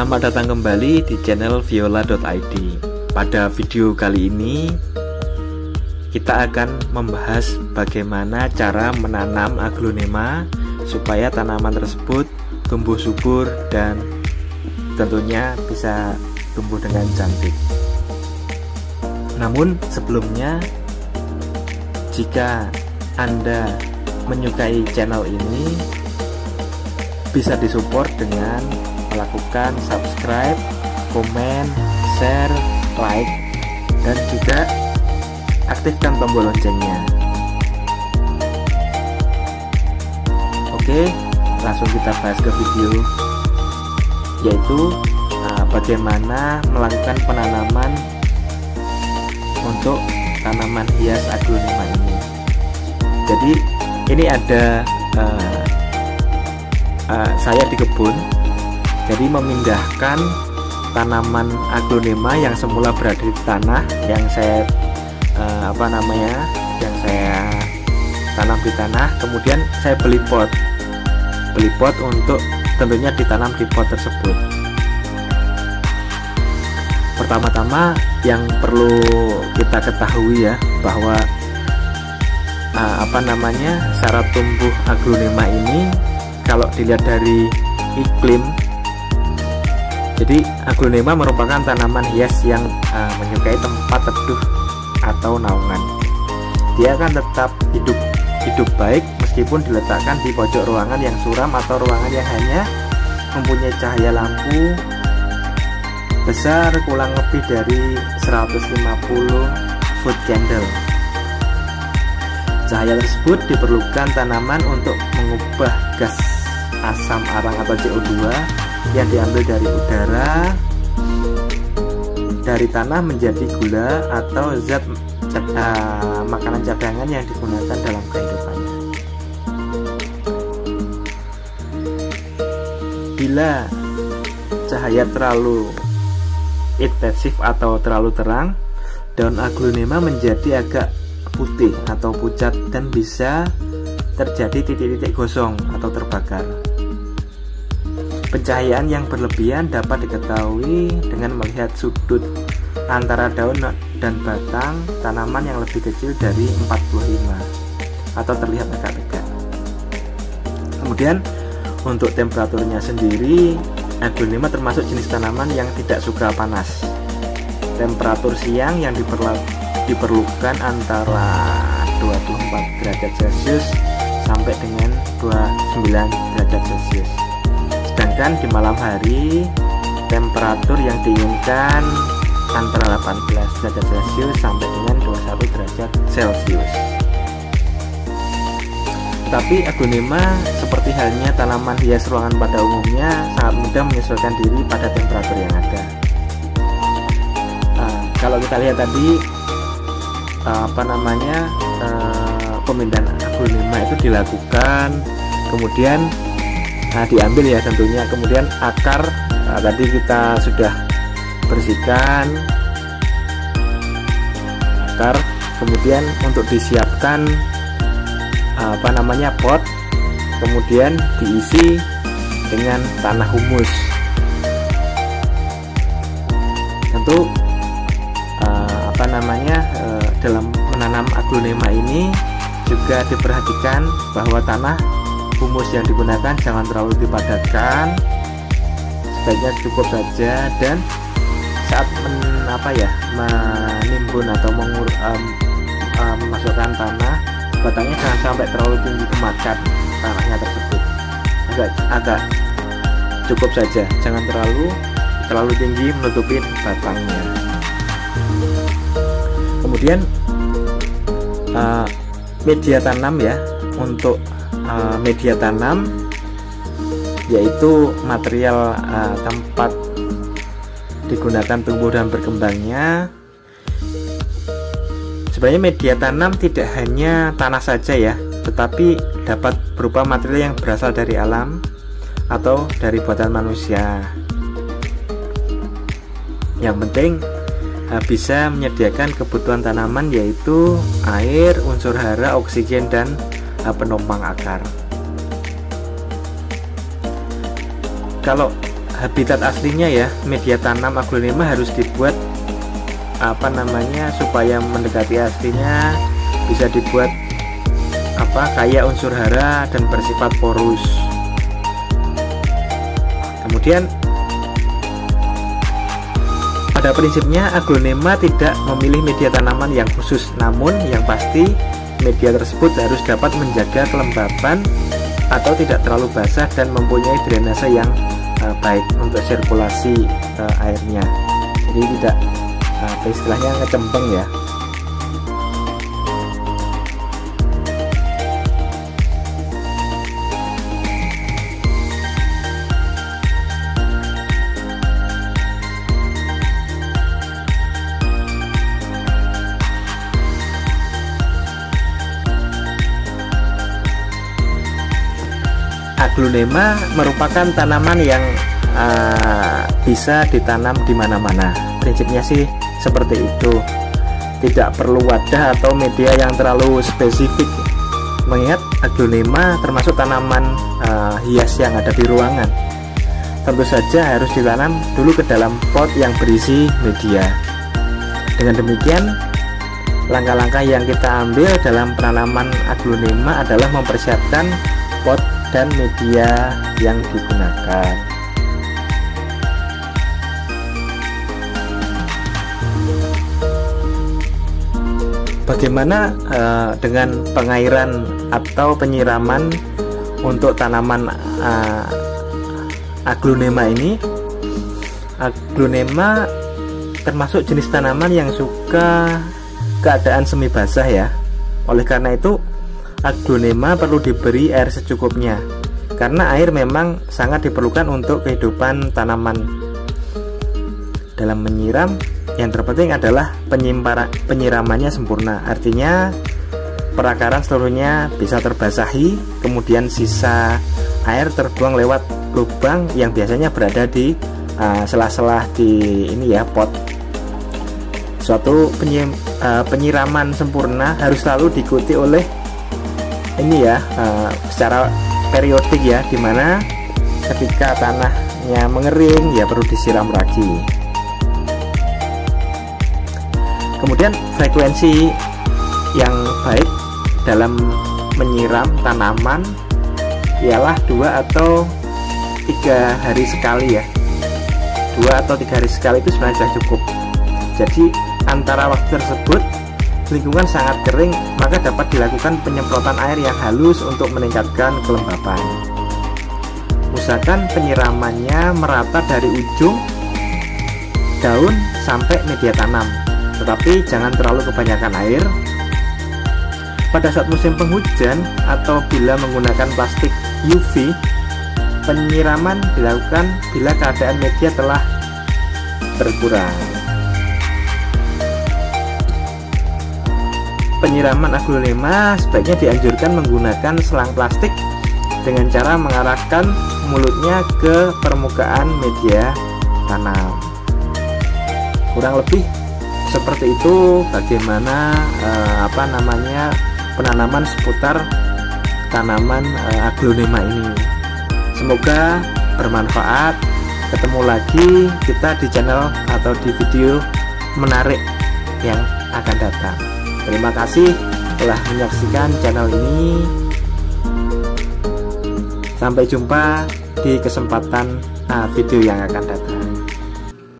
Selamat datang kembali di channel viola.id. Pada video kali ini kita akan membahas bagaimana cara menanam aglonema supaya tanaman tersebut tumbuh subur dan tentunya bisa tumbuh dengan cantik. Namun sebelumnya, jika Anda menyukai channel ini, bisa disupport dengan melakukan subscribe, komen, share, like, dan juga aktifkan tombol loncengnya. Oke, langsung kita bahas ke video, yaitu bagaimana melakukan penanaman untuk tanaman hias aglonema ini. Jadi ini ada saya di kebun. Jadi memindahkan tanaman aglonema yang semula berada di tanah, yang saya yang saya tanam di tanah, kemudian saya beli pot untuk tentunya ditanam di pot tersebut. Pertama-tama yang perlu kita ketahui ya, bahwa syarat tumbuh aglonema ini kalau dilihat dari iklim. Jadi aglonema merupakan tanaman hias yang menyukai tempat teduh atau naungan. Dia akan tetap hidup baik meskipun diletakkan di pojok ruangan yang suram atau ruangan yang hanya mempunyai cahaya lampu besar kurang lebih dari 150 foot candle. Cahaya tersebut diperlukan tanaman untuk mengubah gas asam arang atau CO2 yang diambil dari udara dari tanah menjadi gula atau zat makanan cadangan yang digunakan dalam kehidupannya. Bila cahaya terlalu intensif atau terlalu terang, daun aglonema menjadi agak putih atau pucat dan bisa terjadi titik-titik gosong atau terbakar. Pencahayaan yang berlebihan dapat diketahui dengan melihat sudut antara daun dan batang tanaman yang lebih kecil dari 45 atau terlihat agak tegak. Kemudian untuk temperaturnya sendiri, aglonema termasuk jenis tanaman yang tidak suka panas. Temperatur siang yang diperlukan antara 24 derajat Celcius sampai dengan 29 derajat Celcius. Sedangkan di malam hari temperatur yang diinginkan antara 18 derajat Celcius sampai dengan 21 derajat Celcius. Tapi aglonema seperti halnya tanaman hias ruangan pada umumnya sangat mudah menyesuaikan diri pada temperatur yang ada. Kalau kita lihat tadi pemindahan aglonema itu dilakukan, kemudian diambil ya tentunya, kemudian akar tadi kita sudah bersihkan akar, kemudian untuk disiapkan pot, kemudian diisi dengan tanah humus. Tentu dalam menanam aglonema ini juga diperhatikan bahwa tanah humus yang digunakan jangan terlalu dipadatkan, sebaiknya cukup saja, dan saat menimbun atau memasukkan tanah, batangnya jangan sampai terlalu tinggi kemakan tanahnya tersebut, agak cukup saja, jangan terlalu tinggi menutupi batangnya. Kemudian media tanam ya, untuk media tanam yaitu material tempat digunakan tumbuh dan berkembangnya. Sebenarnya media tanam tidak hanya tanah saja ya, tetapi dapat berupa material yang berasal dari alam atau dari buatan manusia. Yang penting bisa menyediakan kebutuhan tanaman, yaitu air, unsur hara, oksigen, dan penopang akar. Kalau habitat aslinya ya, media tanam aglonema harus dibuat supaya mendekati aslinya, bisa dibuat kaya unsur hara dan bersifat porus. Kemudian pada prinsipnya aglonema tidak memilih media tanaman yang khusus, namun yang pasti media tersebut harus dapat menjaga kelembapan atau tidak terlalu basah dan mempunyai drainase yang baik untuk sirkulasi airnya. Jadi tidak istilahnya ngecembeng ya. Aglonema merupakan tanaman yang bisa ditanam di mana-mana. Prinsipnya sih seperti itu. Tidak perlu wadah atau media yang terlalu spesifik. Mengingat aglonema termasuk tanaman hias yang ada di ruangan. Tentu saja harus ditanam dulu ke dalam pot yang berisi media. Dengan demikian, langkah-langkah yang kita ambil dalam penanaman aglonema adalah mempersiapkan pot dan media yang digunakan. Bagaimana dengan pengairan atau penyiraman untuk tanaman aglonema ini? Aglonema termasuk jenis tanaman yang suka keadaan semi basah ya. Oleh karena itu aglonema perlu diberi air secukupnya, karena air memang sangat diperlukan untuk kehidupan tanaman. Dalam menyiram, yang terpenting adalah penyiramannya sempurna, artinya perakaran seluruhnya bisa terbasahi, kemudian sisa air terbuang lewat lubang yang biasanya berada di sela-sela di pot. Suatu penyiraman sempurna harus selalu diikuti oleh secara periodik ya, dimana ketika tanahnya mengering ya perlu disiram lagi. Kemudian frekuensi yang baik dalam menyiram tanaman ialah 2 atau 3 hari sekali ya. 2 atau 3 hari sekali itu sebenarnya sudah cukup. Jadi antara waktu tersebut lingkungan sangat kering, maka dapat dilakukan penyemprotan air yang halus untuk meningkatkan kelembapan. Usahakan penyiramannya merata dari ujung daun sampai media tanam, tetapi jangan terlalu kebanyakan air. Pada saat musim penghujan atau bila menggunakan plastik UV, penyiraman dilakukan bila keadaan media telah berkurang. Penyiraman aglonema sebaiknya dianjurkan menggunakan selang plastik dengan cara mengarahkan mulutnya ke permukaan media tanam. Kurang lebih seperti itu bagaimana penanaman seputar tanaman aglonema ini. Semoga bermanfaat. Ketemu lagi kita di channel atau di video menarik yang akan datang. Terima kasih telah menyaksikan channel ini. Sampai jumpa di kesempatan video yang akan datang.